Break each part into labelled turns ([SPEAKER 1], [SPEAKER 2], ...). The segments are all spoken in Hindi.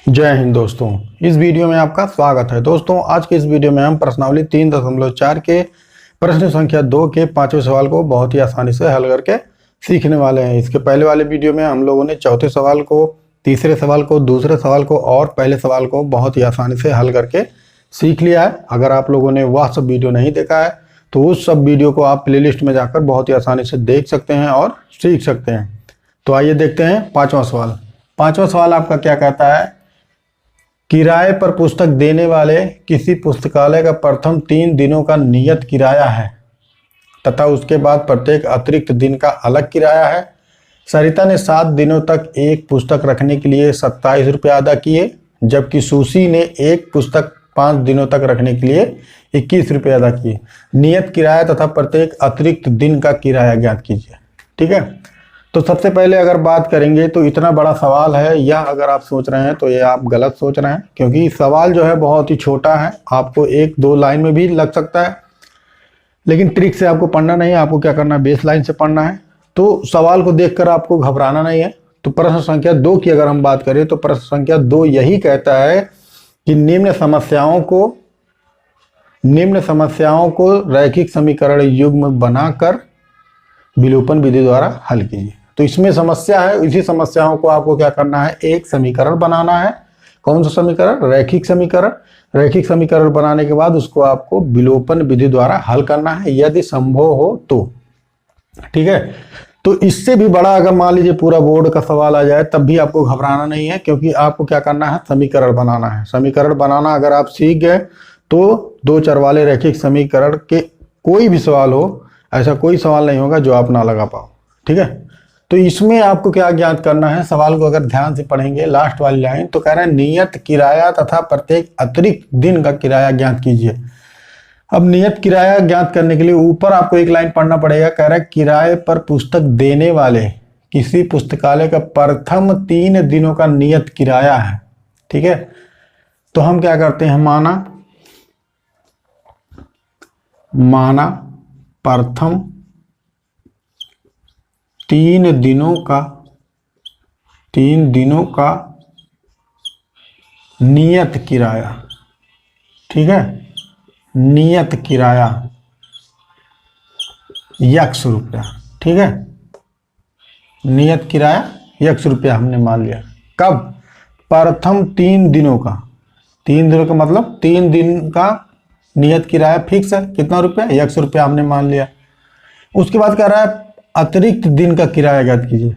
[SPEAKER 1] जय हिंद दोस्तों। इस वीडियो में आपका स्वागत है। दोस्तों आज के इस वीडियो में हम प्रश्नावली 3.4 के प्रश्न संख्या 2 के 5वें सवाल को बहुत ही आसानी से हल करके सीखने वाले हैं। इसके पहले वाले वीडियो में हम लोगों ने चौथे सवाल को, तीसरे सवाल को, दूसरे सवाल को और पहले सवाल को बहुत ही आसानी से हल करके सीख लिया है। अगर आप लोगों ने वह सब वीडियो नहीं देखा है तो उस सब वीडियो को आप प्लेलिस्ट में जाकर बहुत ही आसानी से देख सकते हैं और सीख सकते हैं। तो आइए देखते हैं पांचवा सवाल। पांचवा सवाल आपका क्या कहता है? किराए पर पुस्तक देने वाले किसी पुस्तकालय का प्रथम 3 दिनों का नियत किराया है तथा उसके बाद प्रत्येक अतिरिक्त दिन का अलग किराया है। सरिता ने 7 दिनों तक एक पुस्तक रखने के लिए 27 रुपये अदा किए, जबकि सुशी ने एक पुस्तक 5 दिनों तक रखने के लिए 21 रुपये अदा किए। नियत किराया तथा प्रत्येक अतिरिक्त दिन का किराया ज्ञात कीजिए। ठीक है, तो सबसे पहले अगर बात करेंगे तो इतना बड़ा सवाल है, यह अगर आप सोच रहे हैं तो ये आप गलत सोच रहे हैं, क्योंकि सवाल जो है बहुत ही छोटा है। आपको 1-2 लाइन में भी लग सकता है, लेकिन ट्रिक से आपको पढ़ना नहीं है। आपको क्या करना है, बेस लाइन से पढ़ना है। तो सवाल को देखकर आपको घबराना नहीं है। तो प्रश्न संख्या 2 की अगर हम बात करें तो प्रश्न संख्या 2 यही कहता है कि निम्न समस्याओं को रैखिक समीकरण युग्म बनाकर विलोपन विधि द्वारा हल कीजिए। तो इसमें समस्या है, इसी समस्याओं को आपको क्या करना है, एक समीकरण बनाना है। कौन सा समीकरण? रैखिक समीकरण। रैखिक समीकरण बनाने के बाद उसको आपको विलोपन विधि द्वारा हल करना है, यदि संभव हो तो। ठीक है, तो इससे भी बड़ा अगर मान लीजिए पूरा बोर्ड का सवाल आ जाए तब भी आपको घबराना नहीं है, क्योंकि आपको क्या करना है, समीकरण बनाना है। समीकरण बनाना अगर आप सीख गए तो 2 चर वाले रैखिक समीकरण के कोई भी सवाल हो, ऐसा कोई सवाल नहीं होगा जो आप ना लगा पाओ। ठीक है, तो इसमें आपको क्या ज्ञात करना है, सवाल को अगर ध्यान से पढ़ेंगे लास्ट वाली लाइन तो कह रहा है नियत किराया तथा प्रत्येक अतिरिक्त दिन का किराया ज्ञात कीजिए। अब नियत किराया ज्ञात करने के लिए ऊपर आपको एक लाइन पढ़ना पड़ेगा। कह रहा है किराए पर पुस्तक देने वाले किसी पुस्तकालय का प्रथम 3 दिनों का नियत किराया है। ठीक है, तो हम क्या करते हैं, माना प्रथम 3 दिनों का नियत किराया। ठीक है, नियत किराया X रुपया। ठीक है, नियत किराया X रुपया हमने मान लिया। कब? प्रथम 3 दिनों का। 3 दिनों का मतलब 3 दिन का नियत किराया फिक्स है, कितना रुपया? X रुपया हमने मान लिया। उसके बाद कह रहा है अतिरिक्त दिन का किराया ज्ञात कीजिए।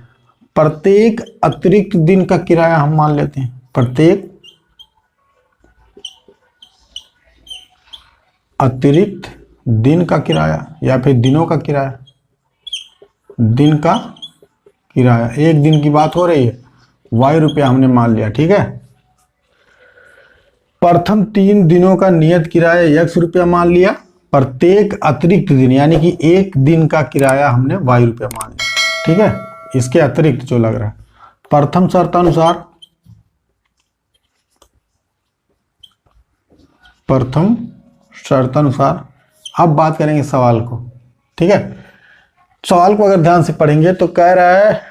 [SPEAKER 1] प्रत्येक अतिरिक्त दिन का किराया हम मान लेते हैं, प्रत्येक अतिरिक्त दिन का किराया या फिर दिनों का किराया। दिन का किराया, एक दिन की बात हो रही है, Y रुपया हमने मान लिया। ठीक है, प्रथम 3 दिनों का नियत किराया X रुपया मान लिया, प्रत्येक अतिरिक्त दिन यानी कि एक दिन का किराया हमने Y रुपया मान लिया। ठीक है, इसके अतिरिक्त जो लग रहा है प्रथम शर्तानुसार। अब बात करेंगे सवाल को। ठीक है, सवाल को अगर ध्यान से पढ़ेंगे तो कह रहा है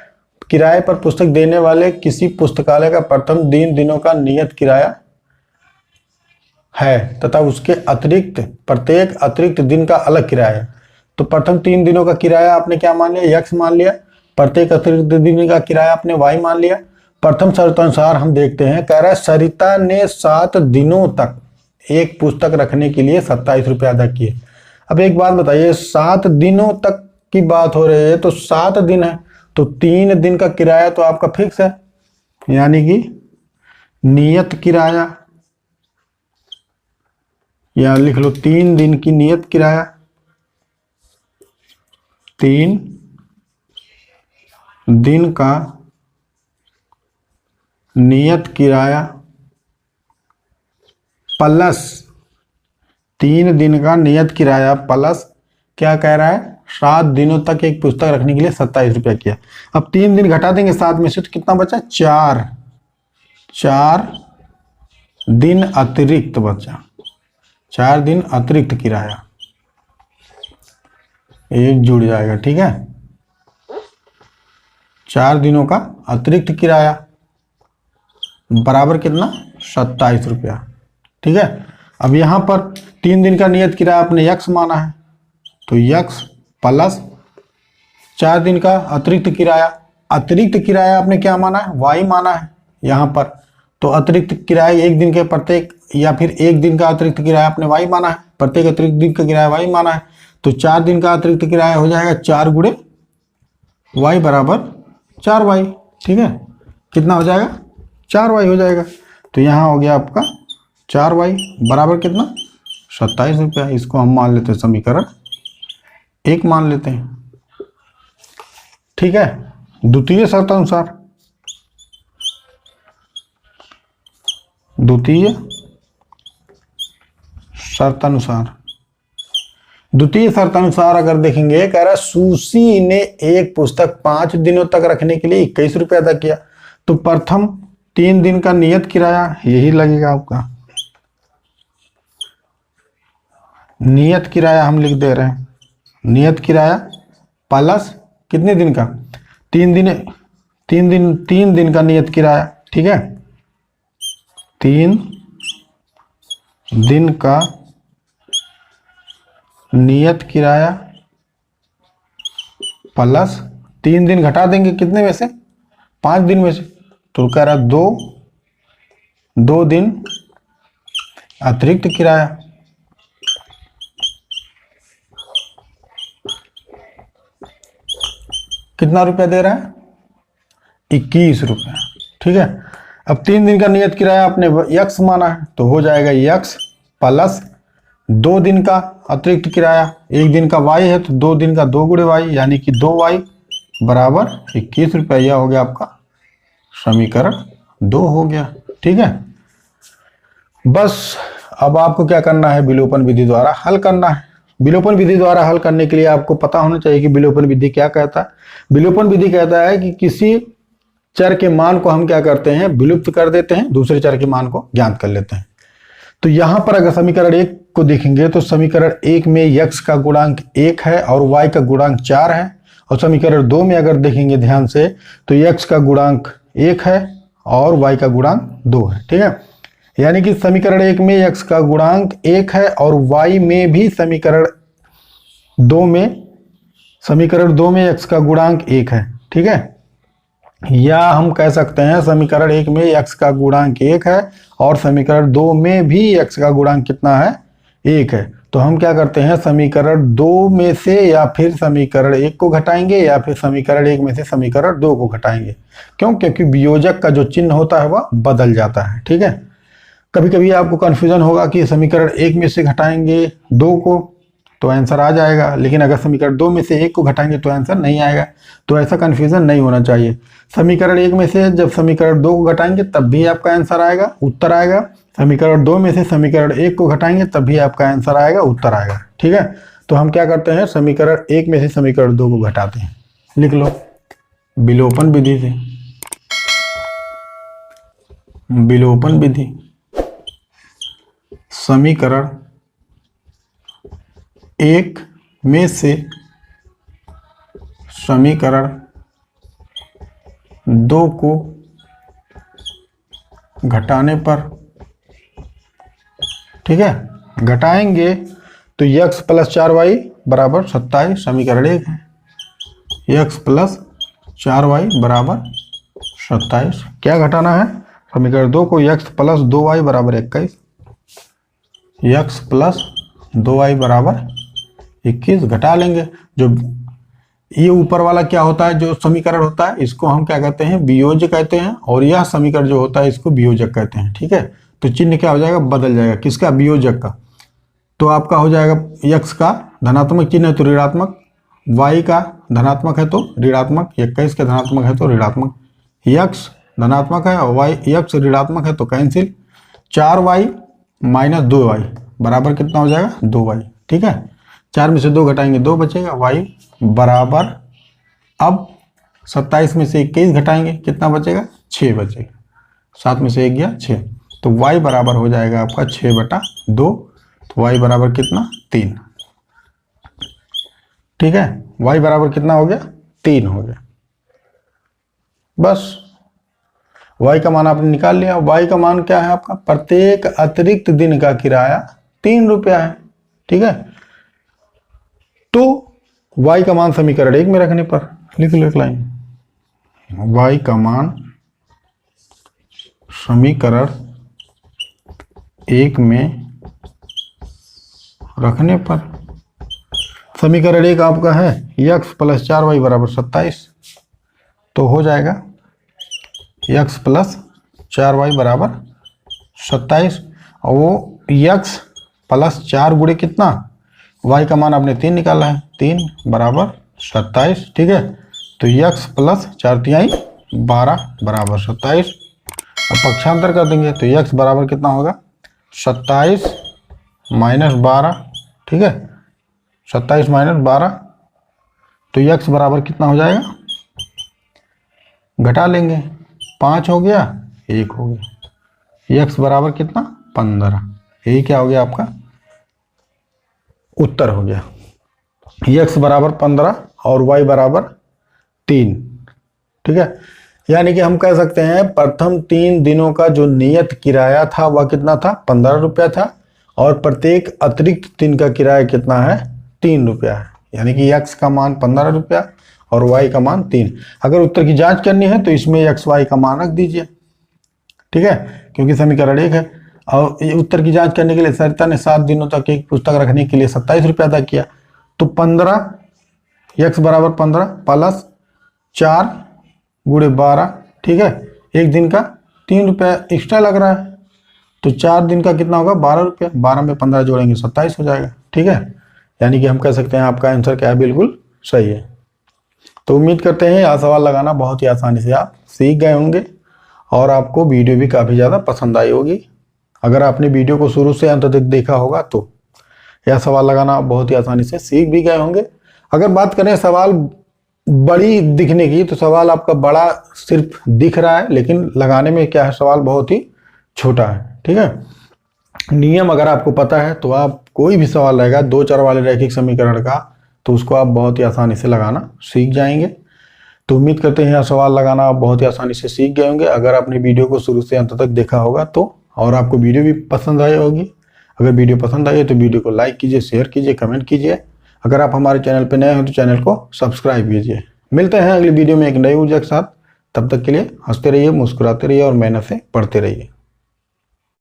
[SPEAKER 1] किराए पर पुस्तक देने वाले किसी पुस्तकालय का प्रथम 3 दिनों का नियत किराया है तथा उसके अतिरिक्त प्रत्येक अतिरिक्त दिन का अलग किराया है। तो प्रथम 3 दिनों का किराया आपने क्या मान लिया, X मान लिया। प्रत्येक अतिरिक्त दिन का किराया आपने Y मान लिया। प्रथम शर्तानुसार हम देखते हैं, कह रहा है सरिता ने 7 दिनों तक एक पुस्तक रखने के लिए 27 रुपये अदा किए। अब एक बात बताइए, 7 दिनों तक की बात हो रही है तो 7 दिन है, तो 3 दिन का किराया तो आपका फिक्स है, यानी कि नियत किराया, या लिख लो 3 दिन की नियत किराया। 3 दिन का नियत किराया प्लस 3 दिन का नियत किराया प्लस क्या कह रहा है, 7 दिनों तक एक पुस्तक रखने के लिए 27 रुपया किया। अब 3 दिन घटा देंगे 7 में से तो कितना बचा, 4 दिन अतिरिक्त बचा। 4 दिन अतिरिक्त किराया एक जुड़ जाएगा। ठीक है, 4 दिनों का अतिरिक्त किराया बराबर कितना 27 रुपया। ठीक है, अब यहाँ पर 3 दिन का नियत किराया आपने यक्स माना है, तो यक्स प्लस 4 दिन का अतिरिक्त किराया। अतिरिक्त किराया आपने क्या माना है, वाई माना है यहाँ पर, तो अतिरिक्त किराया एक दिन के प्रत्येक या फिर एक दिन का अतिरिक्त किराया आपने वाई माना है, प्रत्येक अतिरिक्त दिन का किराया वाई माना है, तो 4 दिन का अतिरिक्त किराया हो जाएगा 4 गुणे वाई बराबर 4 वाई। ठीक है, कितना हो जाएगा, 4 वाई हो जाएगा। तो यहाँ हो गया आपका 4 वाई बराबर कितना 27 रुपया। इसको हम मान लेते हैं समीकरण 1 मान लेते हैं। ठीक है, द्वितीय शर्तानुसार, द्वितीय शर्तानुसार, द्वितीय शर्तानुसार अगर देखेंगे, कह रहा है सुशी ने एक पुस्तक 5 दिनों तक रखने के लिए 21 रुपया अदा किया, तो प्रथम 3 दिन का नियत किराया यही लगेगा आपका। नियत किराया हम लिख दे रहे हैं, नियत किराया प्लस कितने दिन का, 3 दिन का नियत किराया। ठीक है, 3 दिन का नियत किराया प्लस 3 दिन घटा देंगे कितने में से, 5 दिन में से, तो कह रहा 2 दिन अतिरिक्त किराया। कितना रुपया दे रहा है, 21 रुपया। ठीक है, अब 3 दिन का नियत किराया आपने यक्स माना है, तो हो जाएगा यक्स प्लस 2 दिन का अतिरिक्त किराया, 1 दिन का वाई है तो 2 दिन का 2 गुणे वाई, यानी कि 2 वाई बराबर 21 रुपया। यह हो गया आपका समीकरण 2 हो गया। ठीक है, बस अब आपको क्या करना है, विलोपन विधि द्वारा हल करना है। विलोपन विधि द्वारा हल करने के लिए आपको पता होना चाहिए कि विलोपन विधि क्या कहता है। विलोपन विधि कहता है कि किसी चर के मान को हम क्या करते हैं, विलुप्त कर देते हैं, दूसरे चर के मान को ज्ञात कर लेते हैं। तो यहां पर अगर समीकरण 1 को देखेंगे तो समीकरण 1 में यक्स का गुणांक 1 है और वाई का गुणांक 4 है, और समीकरण 2 में अगर देखेंगे ध्यान से तो यक्स का गुणांक 1 है और वाई का गुणांक 2 है। ठीक है, यानी कि समीकरण 1 में यक्स का गुणांक 1 है और वाई में भी समीकरण 2 में यक्स का गुणांक 1 है। ठीक है, या हम कह सकते हैं समीकरण 1 में यक्स का गुणांक 1 है और समीकरण 2 में भी यक्स का गुणांक कितना है, 1 है। तो हम क्या करते हैं, समीकरण 2 में से या फिर समीकरण 1 को घटाएंगे या फिर समीकरण 1 में से समीकरण 2 को घटाएंगे। क्यों, क्योंकि वियोजक का जो चिन्ह होता है वह बदल जाता है। ठीक है, कभी कभी आपको कंफ्यूजन होगा कि समीकरण 1 में से घटाएंगे 2 को तो आंसर आ जाएगा, लेकिन अगर समीकरण 2 में से 1 को घटाएंगे तो आंसर नहीं आएगा। तो ऐसा कंफ्यूजन नहीं होना चाहिए। समीकरण 1 में से जब समीकरण 2 को घटाएंगे तब भी आपका आंसर आएगा, उत्तर आएगा। समीकरण 2 में से समीकरण 1 को घटाएंगे तब भी आपका आंसर आएगा, उत्तर आएगा। ठीक है, तो हम क्या करते हैं, समीकरण 1 में से समीकरण 2 को घटाते हैं। लिख लो विलोपन विधि से, विलोपन विधि समीकरण 1 में से समीकरण 2 को घटाने पर, ठीक है, घटाएंगे तो यक्स प्लस 4y बराबर 27 समीकरण 1 है। यक्स प्लस 4y बराबर 27। क्या घटाना है, समीकरण 2 को, यक्स प्लस 2y बराबर 21, यक्स प्लस 2y बराबर 21 घटा लेंगे। जो ये ऊपर वाला क्या होता है, जो समीकरण होता है इसको हम क्या कहते हैं, वियोज्य कहते हैं, और यह समीकरण जो होता है इसको वियोजक कहते हैं। ठीक है, तो चिन्ह क्या हो जाएगा, बदल जाएगा। किसका, वियोजक का। तो आपका हो जाएगा यक्स का धनात्मक चिन्ह है तो ऋणात्मक, वाई का धनात्मक है तो ऋणात्मक, 21 का धनात्मक है तो ऋणात्मक, यक्स धनात्मक है और वाई यक्स ऋणात्मक है तो कैंसिल। 4y माइनस 2y बराबर कितना हो जाएगा, 2y। ठीक है, 4 में से 2 घटाएंगे 2 बचेगा, y बराबर, अब 27 में से 21 घटाएंगे कितना बचेगा, 6 बचेगा। 7 में से 1 गया 6, तो y बराबर हो जाएगा आपका 6/2, तो y बराबर कितना, 3। ठीक है, y बराबर कितना हो गया, 3 हो गया। बस y का मान आपने निकाल लिया। y का मान क्या है आपका, प्रत्येक अतिरिक्त दिन का किराया 3 रुपया है। ठीक है, तो y का मान समीकरण 1 में रखने पर लिख लो एक लाइन, y का मान समीकरण 1 में रखने पर, समीकरण 1 आपका है x प्लस 4y बराबर 27, तो हो जाएगा x प्लस 4y बराबर 27, और वो x प्लस 4 गुणे कितना, y का मान आपने 3 निकाला है, 3 बराबर 27। ठीक है, तो x प्लस 4 तिहाई 12 बराबर 27। अब पक्षांतर कर देंगे तो x बराबर कितना होगा, 27 माइनस 12। ठीक है, 27 माइनस 12, तो x बराबर कितना हो जाएगा, घटा लेंगे, 5 हो गया, 1 हो गया, x बराबर कितना 15। यही क्या हो गया आपका उत्तर हो गया, x बराबर 15 और y बराबर 3। ठीक है, यानी कि हम कह सकते हैं प्रथम 3 दिनों का जो नियत किराया था वह कितना था, 15 रुपया था, और प्रत्येक अतिरिक्त दिन का किराया कितना है, 3 रुपया है। यानी कि x का मान 15 रुपया और y का मान 3। अगर उत्तर की जांच करनी है तो इसमें x y का मान रख दीजिए। ठीक है, क्योंकि समीकरण 1 है। और उत्तर की जांच करने के लिए सरिता ने 7 दिनों तक एक पुस्तक रखने के लिए 27 रुपया अदा किया, तो 15 x बराबर 15 प्लस 4 गुणे 12। ठीक है, एक दिन का 3 रुपया एक्स्ट्रा लग रहा है, तो 4 दिन का कितना होगा, 12 रुपया, 12 में 15 जोड़ेंगे 27 हो जाएगा। ठीक है, यानी कि हम कह सकते हैं आपका आंसर क्या है, बिल्कुल सही है। तो उम्मीद करते हैं यह सवाल लगाना बहुत ही आसानी से आप सीख गए होंगे और आपको वीडियो भी काफ़ी ज़्यादा पसंद आई होगी। अगर आपने वीडियो को शुरू से अंत तक देखा होगा तो यह सवाल लगाना बहुत ही आसानी से सीख भी गए होंगे। अगर बात करें सवाल बड़ी दिखने की, तो सवाल आपका बड़ा सिर्फ दिख रहा है, लेकिन लगाने में क्या है, सवाल बहुत ही छोटा है। ठीक है, नियम अगर आपको पता है तो आप कोई भी सवाल रहेगा 2 चर वाले रैखिक समीकरण का, तो उसको आप बहुत ही आसानी से लगाना सीख जाएंगे। तो उम्मीद करते हैं यह सवाल लगाना आप बहुत ही आसानी से सीख गए होंगे अगर आपने वीडियो को शुरू से अंत तक देखा होगा तो, और आपको वीडियो भी पसंद आई होगी। अगर वीडियो पसंद आई है तो वीडियो को लाइक कीजिए, शेयर कीजिए, कमेंट कीजिए। अगर आप हमारे चैनल पर नए हो तो चैनल को सब्सक्राइब कीजिए। मिलते हैं अगली वीडियो में एक नई ऊर्जा के साथ, तब तक के लिए हंसते रहिए, मुस्कुराते रहिए और मेहनत से पढ़ते रहिए।